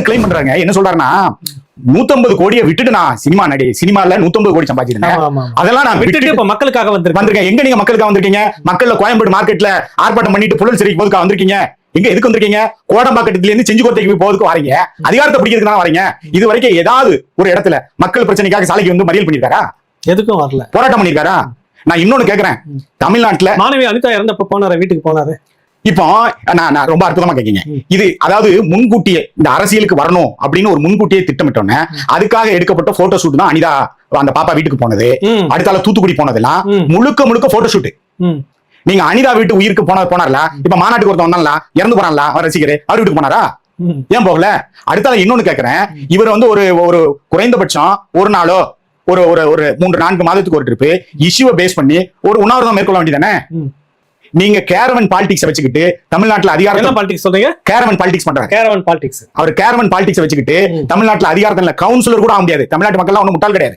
Claim பண்றாங்க. என்ன சொல்றாருன்னா 150 கோடியை விட்டுட்டு நான் சினிமால 150 கோடி சம்பாதிச்சிருந்தேன். அதெல்லாம் நான் விட்டுட்டு இப்ப மக்களுக்காக வந்திருக்கேன். எங்க நீங்க மக்களுக்காக வந்திருக்கீங்க? மக்கள்ல கோயம்பேடு மார்க்கெட்ல ஆர்ப்பாட்டம் பண்ணிட்டு புழல் சிறைக்கு போதுக்கா வந்திருக்கீங்க. எங்க எதுக்கு வந்திருக்கீங்க? கோடம்பாக்கத்துல இருந்து செஞ்சுக்கோட்டைக்கு போறதுக்கு வரீங்க. அதிகாரத்தை பிடிக்கிறதுக்கு தான் வரீங்க. இது வரைக்கும் ஏதாவது ஒரு இடத்துல மக்கள் பிரச்சனைக்காக சாலைக்கு வந்து மறியல் பண்ணிருக்காரா? எதுக்கும் வரல. போராட்டம் பண்ணிருக்காரா? நான் இன்னொன்னு கேக்குறேன். தமிழ்நாட்டுல மாணவி அனிதா இறந்தப்ப போனாரு, வீட்டுக்கு போனாரு. இப்போ நான் ரொம்ப அற்புதமா கேக்கீங்க. இது அதாவது முன்கூட்டியே இந்த அரசியலுக்கு வரணும் அப்படின்னு ஒரு முன்கூட்டியே திட்டமிட்டோன்னு அதுக்காக எடுக்கப்பட்ட போட்டோ ஷூட் தான் அனிதா அந்த பாப்பா வீட்டுக்கு போனது, அடுத்தால தூத்துக்குடி போனதெல்லாம் முழுக்க போட்டோ ஷூட். நீங்க அனிதா வீட்டு உயிருக்கு போனார்ல, இப்ப மாநாட்டுக்கு ஒருத்தன் வந்தான்ல, இறந்து போனான்ல அவர் ரசிகர், அவர் வீட்டுக்கு போனாரா? ஏன் போகல? அடுத்தால இன்னொன்னு கேக்குறேன். இவர் வந்து ஒரு குறைந்தபட்சம் ஒரு நாளோ ஒரு 3-4 மாதத்துக்கு ஒரு ட்ரிப் இஷ்யூவை பேஸ் பண்ணி ஒரு உண்ணாவிரதம் மேற்கொள்ள வேண்டியதானே? நீங்க கேரவன் பாலிடிக்ஸ் வச்சுக்கிட்டு தமிழ்நாட்டுல அதிகாரத்தை பாலிடிக்ஸ் சொல்றீங்க? கேரவன் பாலிடிக்ஸ் பண்றாங்க. Caravan politics. அவர் கேரவன் பாலிடிக்ஸ் வச்சுக்கிட்டு தமிழ்நாட்டுல அதிகாரத்துல கவுன்சிலர் கூட ஆக முடியாது. தமிழ்நாட்டு மக்கள் ஒன்னும் முட்டாள் கிடையாது.